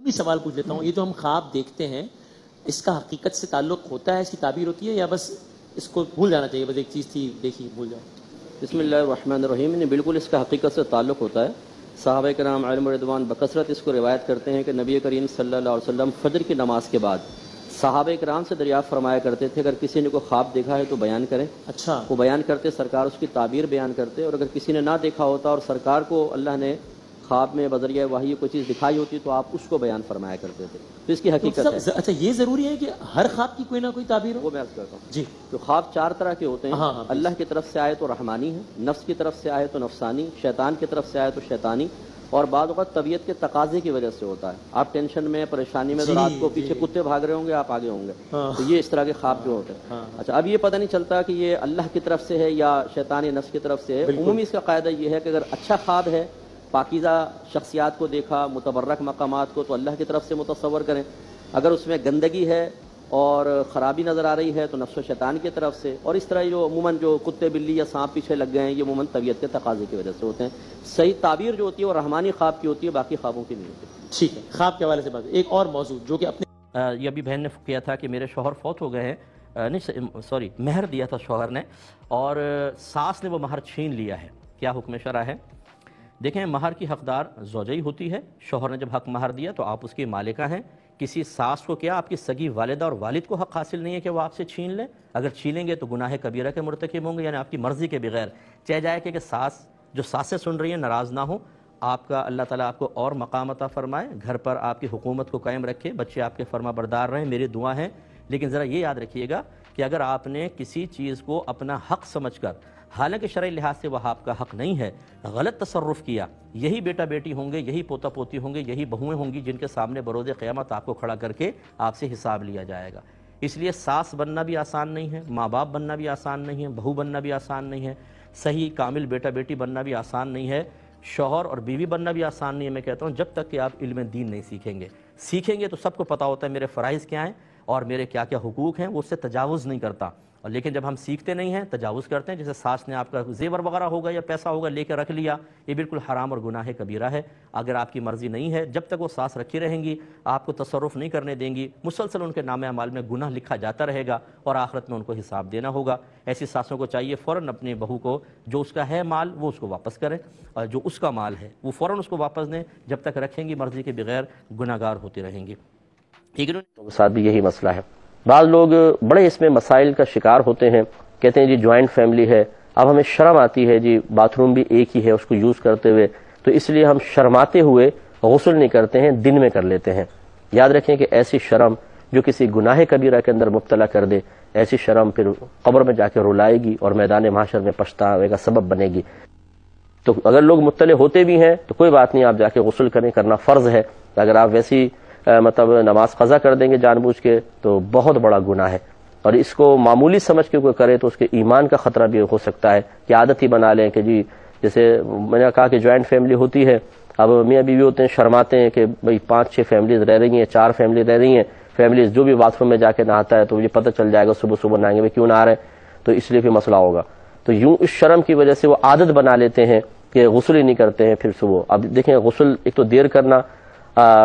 بھی سوال پوچھ لیتا ہوں، یہ جو ہم خواب دیکھتے ہیں اس کا حقیقت سے تعلق ہوتا ہے، اس کی تعبیر ہوتی ہے، یا بس اس کو بھول جانا چاہیے، بس ایک چیز تھی دیکھی بھول جاؤ؟ بسم اللہ الرحمن الرحیم. نہیں، بالکل اس کا حقیقت سے تعلق ہوتا ہے. صحابہ کرام علیہم رضوان بکثرت اس کو روایت کرتے ہیں کہ نبی کریم صلی اللہ علیہ وسلم فجر کی نماز کے بعد صحابہ کرام سے دریافت فرمایا کرتے تھے اگر کسی نے کوئی خواب دیکھا ہے تو بیان کریں. اچھا، وہ بیان کرتے، سرکار اس کی تعبیر بیان کرتے، اور اگر کسی نے نہ دیکھا ہوتا اور سرکار کو اللہ نے خواب میں بذریعہ وحی کوئی چیز دکھائی ہوتی تو آپ اس کو بیان فرمایا کرتے تھے. تو اس کی حقیقت ہے. اچھا، یہ ضروری ہے کہ ہر خواب کی کوئی نہ کوئی تعبیر ہو؟ وہ میں عرض کرتا ہوں جی. تو خواب چار طرح کے ہوتے ہیں. ہاں، اللہ کی طرف سے آئے تو رحمانی ہے، نفس کی طرف سے آئے تو نفسانی، شیطان کی طرف سے آئے تو شیطانی، اور بعض اوقات طبیعت کے تقاضے کی وجہ سے ہوتا ہے. آپ ٹینشن میں، پریشانی میں، تو رات کو پیچھے کتے بھاگ رہے ہوں گے، آپ آگے ہوں گے. تو یہ اس طرح کے خواب جو ہوتے ہیں. اچھا، اب یہ پتہ نہیں چلتا کہ یہ اللہ کی طرف سے ہے یا شیطانی نفس کی طرف سے ہے. عمومی اس کا قاعدہ یہ ہے کہ اگر اچھا خواب ہے، پاکیزہ شخصیات کو دیکھا، متبرک مقامات کو، تو اللہ کی طرف سے متصور کریں. اگر اس میں گندگی ہے اور خرابی نظر آ رہی ہے تو نفس و شیطان کی طرف سے. اور اس طرح جو عموماً جو کتے بلی یا سانپ پیچھے لگ گئے ہیں، یہ عموماً طبیعت کے تقاضے کی وجہ سے ہوتے ہیں. صحیح تعبیر جو ہوتی ہے وہ رحمانی خواب کی ہوتی ہے، باقی خوابوں کی نہیں ہوتی. ٹھیک ہے، خواب کے حوالے سے بات. ایک اور موضوع جو کہ اپنے یہ ابھی بہن نے کیا تھا کہ میرے شوہر فوت ہو گئے ہیں، نہیں سوری، مہر دیا تھا شوہر نے اور ساس نے وہ مہر چھین لیا ہے، کیا حکم شرع ہے؟ دیکھیں، مہر کی حقدار زوجہ ہی ہوتی ہے. شوہر نے جب حق مہر دیا تو آپ اس کی مالکہ ہیں. کسی ساس کو کیا آپ کی سگی والدہ اور والد کو حق حاصل نہیں ہے کہ وہ آپ سے چھین لیں؟ اگر چھینیں گے تو گناہ کبیرہ کے مرتکب ہوں گے، یعنی آپ کی مرضی کے بغیر. چاہے جائے کہ ساس جو ساسیں سن رہی ہیں ناراض نہ ہوں، آپ کا اللہ تعالیٰ آپ کو اور مقام عطا فرمائے، گھر پر آپ کی حکومت کو قائم رکھے، بچے آپ کے فرما بردار رہیں، میری دعا ہے. لیکن ذرا یہ یاد رکھیے گا کہ اگر آپ نے کسی چیز کو اپنا حق سمجھ کر، حالانکہ شرعی لحاظ سے وہ آپ کا حق نہیں ہے، غلط تصرف کیا، یہی بیٹا بیٹی ہوں گے، یہی پوتا پوتی ہوں گے، یہی بہویں ہوں گی جن کے سامنے بروز قیامت آپ کو کھڑا کر کے آپ سے حساب لیا جائے گا. اس لیے ساس بننا بھی آسان نہیں ہے، ماں باپ بننا بھی آسان نہیں ہے، بہو بننا بھی آسان نہیں ہے، صحیح کامل بیٹا بیٹی بننا بھی آسان نہیں ہے، شوہر اور بیوی بننا بھی آسان نہیں ہے. میں کہتا ہوں جب تک کہ آپ علم دین نہیں سیکھیں گے تو سب کو پتہ ہوتا ہے میرے فرائض کیا ہیں اور میرے کیا کیا حقوق ہیں، وہ اس سے تجاوز نہیں کرتا. اور لیکن جب ہم سیکھتے نہیں ہیں، تجاوز کرتے ہیں. جیسے ساس نے آپ کا زیور وغیرہ ہوگا یا پیسہ ہوگا لے کے رکھ لیا، یہ بالکل حرام اور گناہ کبیرہ ہے. اگر آپ کی مرضی نہیں ہے، جب تک وہ ساس رکھی رہیں گی، آپ کو تصرف نہیں کرنے دیں گی، مسلسل ان کے نام اعمال میں گناہ لکھا جاتا رہے گا اور آخرت میں ان کو حساب دینا ہوگا. ایسی ساسوں کو چاہیے فوراً اپنی بہو کو جو اس کا ہے مال وہ اس کو واپس کریں، اور جو اس کا مال ہے وہ فوراً اس کو واپس دیں. جب تک رکھیں گی مرضی کے بغیر گناہ گار ہوتی رہیں گی. ٹھیک ہے، ساتھ بھی یہی مسئلہ ہے. بعض لوگ بڑے اس میں مسائل کا شکار ہوتے ہیں، کہتے ہیں جی جوائنٹ فیملی ہے، اب ہمیں شرم آتی ہے جی، باتھ روم بھی ایک ہی ہے اس کو یوز کرتے ہوئے، تو اس لیے ہم شرماتے ہوئے غسل نہیں کرتے ہیں، دن میں کر لیتے ہیں. یاد رکھیں کہ ایسی شرم جو کسی گناہ کبیرہ کے اندر مبتلا کر دے، ایسی شرم پھر قبر میں جا کے رلائے گی اور میدان محشر میں پچھتاوے کا سبب بنے گی. تو اگر لوگ مطلع ہوتے بھی ہیں تو کوئی بات نہیں، آپ جا کے غسل کریں، کرنا فرض ہے. اگر آپ ویسی مطلب نماز قضا کر دیں گے جان بوجھ کے تو بہت بڑا گناہ ہے. اور اس کو معمولی سمجھ کے کوئی کرے تو اس کے ایمان کا خطرہ بھی ہو سکتا ہے کہ عادت ہی بنا لیں کہ جی، جیسے میں نے کہا کہ جوائنٹ فیملی ہوتی ہے، اب میاں بیوی ہوتے ہیں، شرماتے ہیں کہ بھئی 5-6 فیملیز رہ رہی ہیں، 4 فیملی رہ رہی ہیں، فیملیز جو بھی باتھ روم میں جا کے نہاتا ہے تو مجھے پتہ چل جائے گا صبح صبح نہائیں گے، کیوں نہ آ رہے ہیں، تو اس لیے پھر مسئلہ ہوگا. تو یوں اس شرم کی وجہ سے وہ عادت بنا لیتے ہیں کہ غسل ہی نہیں کرتے ہیں. پھر صبح اب دیکھیں غسل ایک تو دیر کرنا،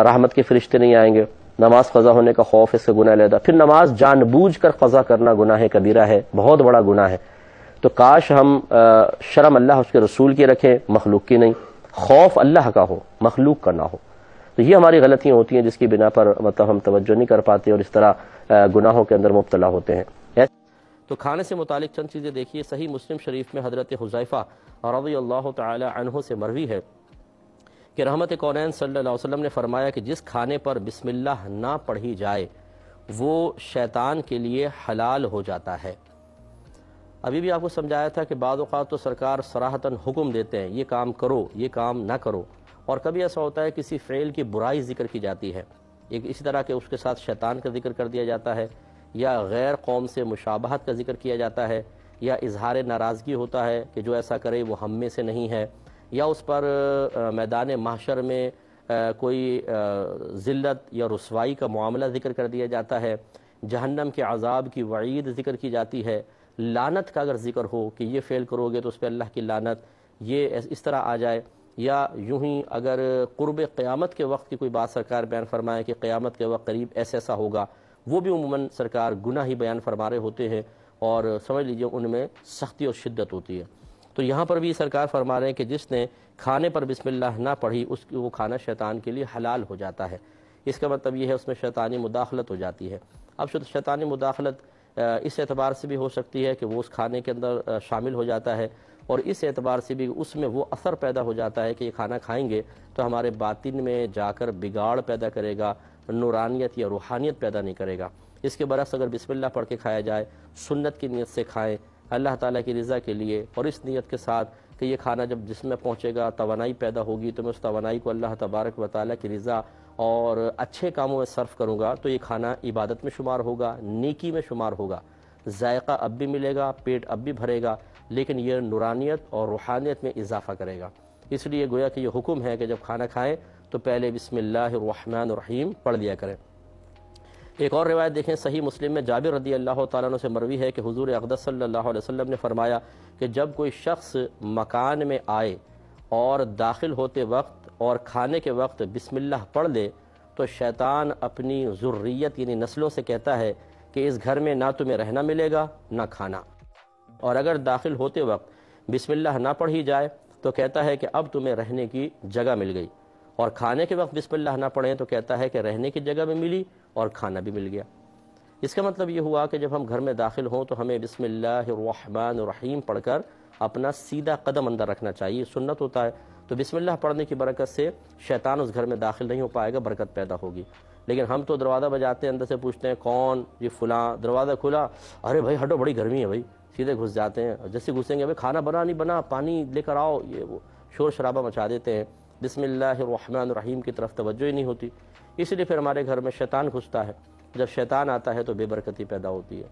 رحمت کے فرشتے نہیں آئیں گے، نماز قضا ہونے کا خوف، اس سے گناہ لیتا. پھر نماز جان بوجھ کر قضا کرنا گناہ کبیرہ ہے، بہت بڑا گناہ ہے. تو کاش ہم شرم اللہ اس کے رسول کی رکھیں، مخلوق کی نہیں. خوف اللہ کا ہو، مخلوق کا نہ ہو. تو یہ ہماری غلطیاں ہوتی ہیں جس کی بنا پر مطلب ہم توجہ نہیں کر پاتے اور اس طرح گناہوں کے اندر مبتلا ہوتے ہیں. تو کھانے سے متعلق چند چیزیں دیکھیے. صحیح مسلم شریف میں حضرت حذیفہ رضی اللہ تعالی عنہ سے مروی ہے کہ رحمت کونین صلی اللہ علیہ وسلم نے فرمایا کہ جس کھانے پر بسم اللہ نہ پڑھی جائے وہ شیطان کے لیے حلال ہو جاتا ہے. ابھی بھی آپ کو سمجھایا تھا کہ بعض اوقات تو سرکار صراحتاً حکم دیتے ہیں یہ کام کرو، یہ کام نہ کرو، اور کبھی ایسا ہوتا ہے کسی فعل کی برائی ذکر کی جاتی ہے، اسی طرح کہ اس کے ساتھ شیطان کا ذکر کر دیا جاتا ہے، یا غیر قوم سے مشابہت کا ذکر کیا جاتا ہے، یا اظہار ناراضگی ہوتا ہے کہ جو ایسا کرے وہ ہم میں سے نہیں ہے، یا اس پر میدان محشر میں کوئی ذلت یا رسوائی کا معاملہ ذکر کر دیا جاتا ہے، جہنم کے عذاب کی وعید ذکر کی جاتی ہے، لعنت کا اگر ذکر ہو کہ یہ فعل کرو گے تو اس پہ اللہ کی لعنت، یہ اس طرح آ جائے، یا یوں ہی اگر قرب قیامت کے وقت کی کوئی بات سرکار بیان فرمائے کہ قیامت کے وقت قریب ایسا ہوگا، وہ بھی عموماً سرکار گناہ ہی بیان فرما رہے ہوتے ہیں، اور سمجھ لیجئے ان میں سختی اور شدت ہوتی ہے۔ تو یہاں پر بھی سرکار فرما رہے ہیں کہ جس نے کھانے پر بسم اللہ نہ پڑھی اس کی وہ کھانا شیطان کے لیے حلال ہو جاتا ہے۔ اس کا مطلب یہ ہے اس میں شیطانی مداخلت ہو جاتی ہے۔ اب شیطانی مداخلت اس اعتبار سے بھی ہو سکتی ہے کہ وہ اس کھانے کے اندر شامل ہو جاتا ہے، اور اس اعتبار سے بھی اس میں وہ اثر پیدا ہو جاتا ہے کہ یہ کھانا کھائیں گے تو ہمارے باطن میں جا کر بگاڑ پیدا کرے گا، نورانیت یا روحانیت پیدا نہیں کرے گا۔ اس کے برعکس اگر بسم اللہ پڑھ کے کھایا جائے، سنت کی نیت سے کھائیں، اللہ تعالیٰ کی رضا کے لیے، اور اس نیت کے ساتھ کہ یہ کھانا جب جسم میں پہنچے گا توانائی پیدا ہوگی تو میں اس توانائی کو اللہ تبارک و تعالیٰ کی رضا اور اچھے کاموں میں صرف کروں گا، تو یہ کھانا عبادت میں شمار ہوگا، نیکی میں شمار ہوگا، ذائقہ اب بھی ملے گا، پیٹ اب بھی بھرے گا، لیکن یہ نورانیت اور روحانیت میں اضافہ کرے گا۔ اس لیے گویا کہ یہ حکم ہے کہ جب کھانا کھائیں تو پہلے بسم اللہ الرحمن الرحیم پڑھ لیا کریں۔ ایک اور روایت دیکھیں، صحیح مسلم میں جابر رضی اللہ تعالیٰ عنہ سے مروی ہے کہ حضور اقدس صلی اللہ علیہ وسلم نے فرمایا کہ جب کوئی شخص مکان میں آئے اور داخل ہوتے وقت اور کھانے کے وقت بسم اللہ پڑھ لے تو شیطان اپنی ذریت یعنی نسلوں سے کہتا ہے کہ اس گھر میں نہ تمہیں رہنا ملے گا نہ کھانا، اور اگر داخل ہوتے وقت بسم اللہ نہ پڑھی جائے تو کہتا ہے کہ اب تمہیں رہنے کی جگہ مل گئی، اور کھانے کے وقت بسم اللہ نہ پڑھیں تو کہتا ہے کہ رہنے کی جگہ بھی ملی اور کھانا بھی مل گیا۔ اس کا مطلب یہ ہوا کہ جب ہم گھر میں داخل ہوں تو ہمیں بسم اللہ الرحمن الرحیم پڑھ کر اپنا سیدھا قدم اندر رکھنا چاہیے، سنت ہوتا ہے۔ تو بسم اللہ پڑھنے کی برکت سے شیطان اس گھر میں داخل نہیں ہو پائے گا، برکت پیدا ہوگی۔ لیکن ہم تو دروازہ بجاتے ہیں، اندر سے پوچھتے ہیں کون، جی فلاں، دروازہ کھلا، ارے بھائی ہٹو بڑی گرمی ہے بھائی، سیدھے گھس جاتے ہیں، اور جیسے گھسیں گے بھائی کھانا بنا نہیں بنا، پانی لے کر آؤ، یہ وہ شور شرابہ مچا دیتے ہیں، بسم اللہ الرحمن الرحیم کی طرف توجہ ہی نہیں ہوتی۔ اس لیے پھر ہمارے گھر میں شیطان گھستا ہے، جب شیطان آتا ہے تو بے برکتی پیدا ہوتی ہے۔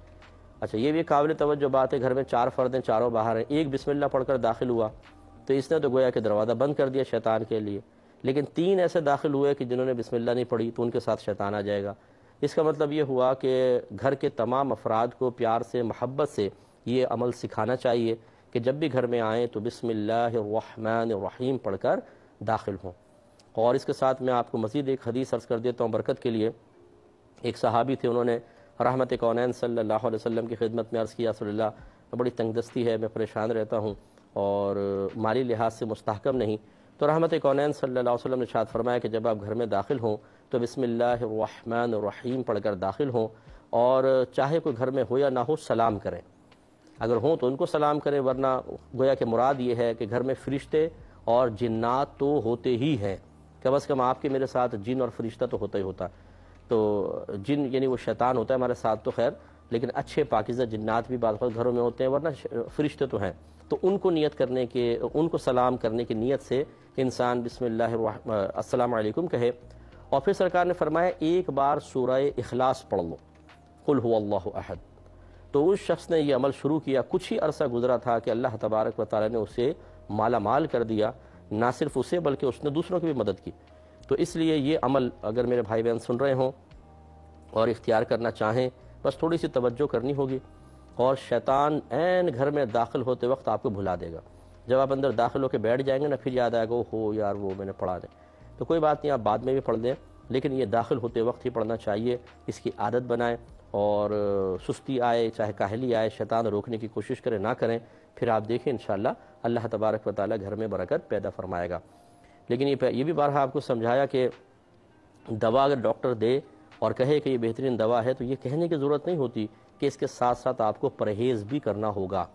اچھا یہ بھی قابل توجہ بات ہے، گھر میں 4 فرد ہیں، چاروں باہر ہیں، ایک بسم اللہ پڑھ کر داخل ہوا تو اس نے تو گویا کہ دروازہ بند کر دیا شیطان کے لیے، لیکن 3 ایسے داخل ہوئے کہ جنہوں نے بسم اللہ نہیں پڑھی تو ان کے ساتھ شیطان آ جائے گا۔ اس کا مطلب یہ ہوا کہ گھر کے تمام افراد کو پیار سے، محبت سے یہ عمل سکھانا چاہیے کہ جب بھی گھر میں آئیں تو بسم اللہ الرحمن الرحیم پڑھ کر داخل ہوں۔ اور اس کے ساتھ میں آپ کو مزید ایک حدیث عرض کر دیتا ہوں برکت کے لیے۔ ایک صحابی تھے، انہوں نے رحمت کونین صلی اللہ علیہ وسلم کی خدمت میں عرض کیا، صلی اللہ بڑی تنگ دستی ہے، میں پریشان رہتا ہوں اور مالی لحاظ سے مستحکم نہیں۔ تو رحمت کونین صلی اللہ علیہ وسلم نے ارشاد فرمایا کہ جب آپ گھر میں داخل ہوں تو بسم اللہ الرحمن الرحیم پڑھ کر داخل ہوں، اور چاہے کوئی گھر میں ہو یا نہ ہو سلام کریں، اگر ہوں تو ان کو سلام کریں، ورنہ گویا کہ مراد یہ ہے کہ گھر میں فرشتے اور جنات تو ہوتے ہی ہیں، کم از کم آپ کے میرے ساتھ جن اور فرشتہ تو ہوتا ہی ہوتا۔ تو جن یعنی وہ شیطان ہوتا ہے ہمارے ساتھ تو خیر، لیکن اچھے پاکیزہ جنات بھی بعض وقت گھروں میں ہوتے ہیں، ورنہ فرشتے تو ہیں، تو ان کو نیت کرنے کے، ان کو سلام کرنے کی نیت سے انسان بسم اللہ السلام علیکم کہے۔ اور پھر سرکار نے فرمایا ایک بار سورہ اخلاص پڑھ لو، قل هو اللہ احد۔ تو اس شخص نے یہ عمل شروع کیا، کچھ ہی عرصہ گزرا تھا کہ اللہ تبارک و تعالیٰ نے اسے مالا مال کر دیا، نہ صرف اسے بلکہ اس نے دوسروں کی بھی مدد کی۔ تو اس لیے یہ عمل اگر میرے بھائی بہن سن رہے ہوں اور اختیار کرنا چاہیں، بس تھوڑی سی توجہ کرنی ہوگی، اور شیطان عین گھر میں داخل ہوتے وقت آپ کو بھلا دے گا۔ جب آپ اندر داخل ہو کے بیٹھ جائیں گے نا، پھر یاد آئے گا ہو یار وہ میں نے پڑھا نہیں، تو کوئی بات نہیں، آپ بعد میں بھی پڑھ لیں، لیکن یہ داخل ہوتے وقت ہی پڑھنا چاہیے، اس کی عادت بنائیں، اور سستی آئے چاہے کاہلی آئے، شیطان روکنے کی کوشش کریں نہ کریں، پھر آپ دیکھیں انشاءاللہ اللہ تبارک و تعالیٰ گھر میں برکت پیدا فرمائے گا۔ لیکن یہ بھی بارہا آپ کو سمجھایا کہ دوا اگر ڈاکٹر دے اور کہے کہ یہ بہترین دوا ہے تو یہ کہنے کی ضرورت نہیں ہوتی کہ اس کے ساتھ ساتھ آپ کو پرہیز بھی کرنا ہوگا۔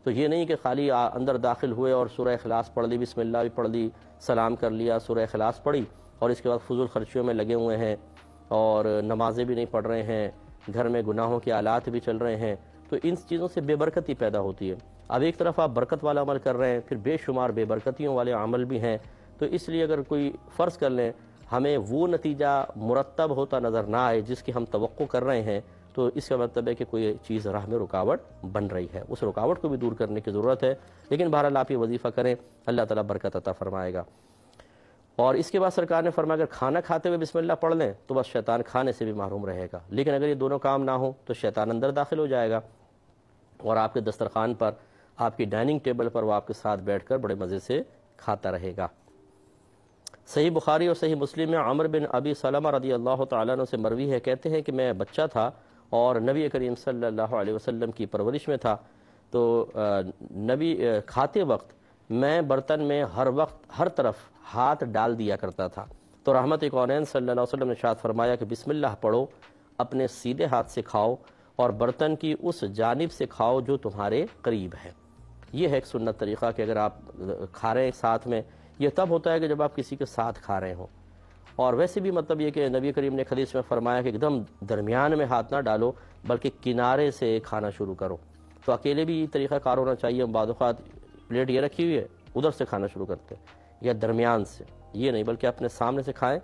تو یہ نہیں کہ خالی اندر داخل ہوئے اور سورہ اخلاص پڑھ لی، بسم اللہ بھی پڑھ لی، سلام کر لیا، سورہ اخلاص پڑھی، اور اس کے بعد فضول خرچیوں میں لگے ہوئے ہیں اور نمازیں بھی نہیں پڑھ رہے ہیں، گھر میں گناہوں کے آلات بھی چل رہے ہیں، تو ان چیزوں سے بے برکتی پیدا ہوتی ہے۔ اب ایک طرف آپ برکت والا عمل کر رہے ہیں، پھر بے شمار بے برکتیوں والے عمل بھی ہیں، تو اس لیے اگر کوئی فرض کر لیں ہمیں وہ نتیجہ مرتب ہوتا نظر نہ آئے جس کی ہم توقع کر رہے ہیں، تو اس کا مطلب ہے کہ کوئی چیز راہ میں رکاوٹ بن رہی ہے، اس رکاوٹ کو بھی دور کرنے کی ضرورت ہے۔ لیکن بہرحال آپ یہ وظیفہ کریں، اللہ تعالیٰ برکت عطا فرمائے گا۔ اور اس کے بعد سرکار نے فرمایا اگر کھانا کھاتے ہوئے بسم اللہ پڑھ لیں تو بس شیطان کھانے سے بھی محروم رہے گا، لیکن اگر یہ دونوں کام نہ ہوں تو شیطان اندر داخل ہو جائے گا، اور آپ کے دسترخوان پر، آپ کی ڈائننگ ٹیبل پر وہ آپ کے ساتھ بیٹھ کر بڑے مزے سے کھاتا رہے گا۔ صحیح بخاری اور صحیح مسلم میں عمر بن ابی سلمہ رضی اللہ تعالیٰ عنہ سے مروی ہے، کہتے ہیں کہ میں بچہ تھا اور نبی کریم صلی اللہ علیہ وسلم کی پرورش میں تھا، تو نبی کھاتے وقت میں برتن میں ہر وقت ہر طرف ہاتھ ڈال دیا کرتا تھا، تو رحمت کونین صلی اللہ علیہ وسلم نے ارشاد فرمایا کہ بسم اللہ پڑھو، اپنے سیدھے ہاتھ سے کھاؤ اور برتن کی اس جانب سے کھاؤ جو تمہارے قریب ہے۔ یہ ہے ایک سنت طریقہ کہ اگر آپ کھا رہے ہیں ساتھ میں، یہ تب ہوتا ہے کہ جب آپ کسی کے ساتھ کھا رہے ہوں، اور ویسے بھی مطلب یہ کہ نبی کریم نے حدیث میں فرمایا کہ ایک دم درمیان میں ہاتھ نہ ڈالو بلکہ کنارے سے کھانا شروع کرو۔ تو اکیلے بھی یہ طریقہ کار ہونا چاہیے، بعض اوقات پلیٹ یہ رکھی ہوئی ہے ادھر سے کھانا شروع کرتے ہیں یا درمیان سے، یہ نہیں بلکہ اپنے سامنے سے کھائیں۔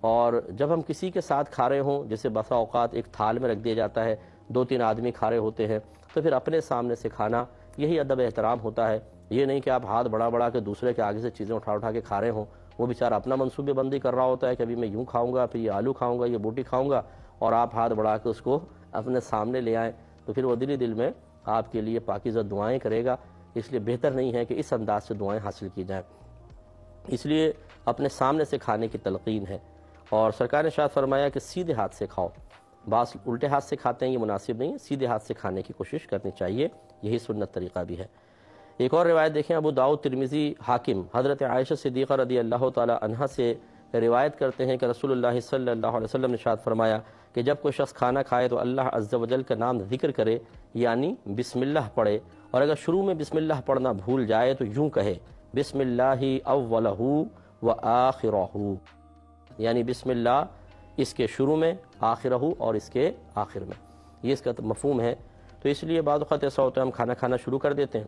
اور جب ہم کسی کے ساتھ کھا رہے ہوں، جیسے بسا اوقات ایک تھال میں رکھ دیا جاتا ہے، 2-3 آدمی کھا رہے ہوتے ہیں، تو پھر اپنے سامنے سے کھانا، یہی ادب احترام ہوتا ہے۔ یہ نہیں کہ آپ ہاتھ بڑھا بڑھا کے دوسرے کے آگے سے چیزیں اٹھا کے کھا رہے ہوں، وہ بیچارہ اپنا منصوبے بندی کر رہا ہوتا ہے کہ ابھی میں یوں کھاؤں گا، پھر یہ آلو کھاؤں گا، یہ بوٹی کھاؤں گا، اور آپ ہاتھ بڑھا کے اس کو اپنے سامنے لے آئیں، تو پھر وہ دل ہی دل میں آپ کے لیے پاکیزہ دعائیں کرے گا۔ اس لیے بہتر نہیں ہے کہ اس انداز سے دعائیں حاصل کی جائیں، اس لیے اپنے سامنے سے کھانے کی تلقین ہے۔ اور سرکار نے ارشاد فرمایا کہ سیدھے ہاتھ سے کھاؤ، بعض الٹے ہاتھ سے کھاتے ہیں، یہ مناسب نہیں ہے، سیدھے ہاتھ سے کھانے کی کوشش کرنی چاہیے، یہی سنت طریقہ بھی ہے۔ ایک اور روایت دیکھیں، ابو داؤد، ترمذی، حاکم حضرت عائشہ صدیقہ رضی اللہ تعالی عنہا سے روایت کرتے ہیں کہ رسول اللہ صلی اللہ علیہ وسلم نے ارشاد فرمایا کہ جب کوئی شخص کھانا کھائے تو اللہ عز و جل کا نام ذکر کرے، یعنی بسم اللہ پڑھے، اور اگر شروع میں بسم اللہ پڑھنا بھول جائے تو یوں کہے بسم اللہ اولہ و آخرہ، یعنی بسم اللہ اس کے شروع میں، آخرہ اور اس کے آخر میں، یہ اس کا مفہوم ہے۔ تو اس لیے بعض اوقات ایسا ہوتا ہے ہم کھانا کھانا شروع کر دیتے ہیں،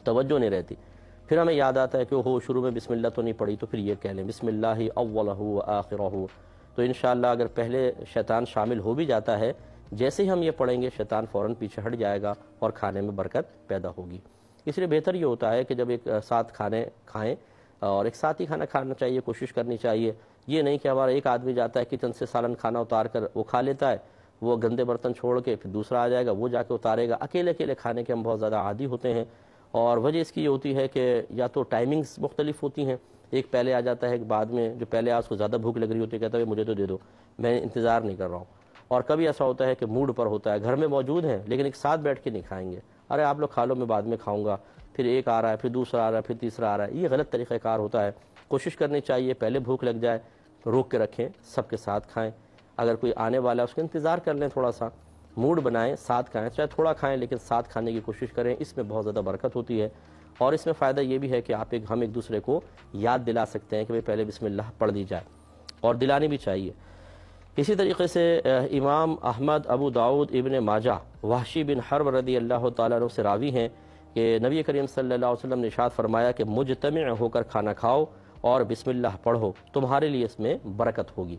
توجہ نہیں رہتی، پھر ہمیں یاد آتا ہے کہ وہ شروع میں بسم اللہ تو نہیں پڑھی، تو پھر یہ کہہ لیں بسم اللہ اولہ و آخرہ، تو انشاءاللہ اگر پہلے شیطان شامل ہو بھی جاتا ہے، جیسے ہی ہم یہ پڑھیں گے شیطان فوراً پیچھے ہٹ جائے گا اور کھانے میں برکت پیدا ہوگی۔ اس لیے بہتر یہ ہوتا ہے کہ جب ایک ساتھ کھانے کھائیں اور ایک ساتھ ہی کھانا کھانا چاہیے، کوشش کرنی چاہیے، یہ نہیں کہ ہمارا ایک آدمی جاتا ہے کچن سے سالن کھانا اتار کر وہ کھا لیتا ہے، وہ گندے برتن چھوڑ کے پھر دوسرا آ جائے گا وہ جا کے اتارے گا۔ اکیلے اکیلے کھانے کے ہم بہت زیادہ عادی ہوتے ہیں، اور وجہ اس کی یہ ہوتی ہے کہ یا تو ٹائمنگز مختلف ہوتی ہیں، ایک پہلے آ جاتا ہے، ایک بعد میں، جو پہلے آ اس کو زیادہ بھوک لگ رہی ہوتی ہے، کہتا ہے مجھے تو دے دو، میں انتظار نہیں کر رہا ہوں۔ اور کبھی ایسا ہوتا ہے کہ موڈ پر ہوتا ہے، گھر میں موجود ہیں لیکن ایک ساتھ بیٹھ کے نہیں کھائیں گے، ارے آپ لوگ کھا لو میں بعد میں کھاؤں گا، پھر ایک آ رہا ہے، پھر دوسرا آ رہا ہے، پھر تیسرا آ رہا ہے، یہ غلط طریقہ کار ہوتا ہے۔ کوشش کرنی چاہیے پہلے بھوک لگ جائے تو روک کے رکھیں، سب کے ساتھ کھائیں، اگر کوئی آنے والا ہے اس کا انتظار کر لیں، تھوڑا سا موڈ بنائیں، ساتھ کھائیں، چاہے تھوڑا کھائیں لیکن ساتھ کھانے کی کوشش کریں، اس میں بہت زیادہ برکت ہوتی ہے۔ اور اس میں فائدہ یہ بھی ہے کہ ہم ایک دوسرے کو یاد دلا سکتے ہیں کہ پہلے بسم اللہ پڑھ دی جائے، اور دلانی بھی چاہیے۔ اسی طریقے سے امام احمد، ابو داؤد، ابن ماجہ، وحشی بن حرب رضی اللہ تعالیٰ عنہ سے راوی ہیں کہ نبی کریم صلی اللہ علیہ وسلم نے ارشاد فرمایا کہ مجتمع ہو کر کھانا کھاؤ اور بسم اللہ پڑھو، تمہارے لیے اس میں برکت ہوگی۔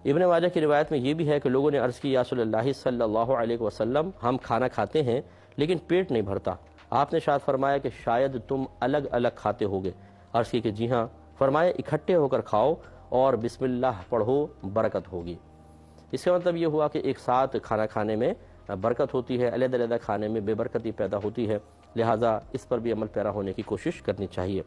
ابن ماجہ کی روایت میں یہ بھی ہے کہ لوگوں نے عرض کی یا رسول اللہ صلی اللہ علیہ وسلم، ہم کھانا کھاتے ہیں لیکن پیٹ نہیں بھرتا، آپ نے ارشاد فرمایا کہ شاید تم الگ الگ کھاتے ہوگے، عرض کی کہ جی ہاں، فرمایا اکٹھے ہو کر کھاؤ اور بسم اللہ پڑھو، برکت ہوگی۔ اس کا مطلب یہ ہوا کہ ایک ساتھ کھانا کھانے میں برکت ہوتی ہے، علیحدہ علیحدہ کھانے میں بے برکتی پیدا ہوتی ہے، لہٰذا اس پر بھی عمل پیرا ہونے کی کوشش کرنی چاہیے۔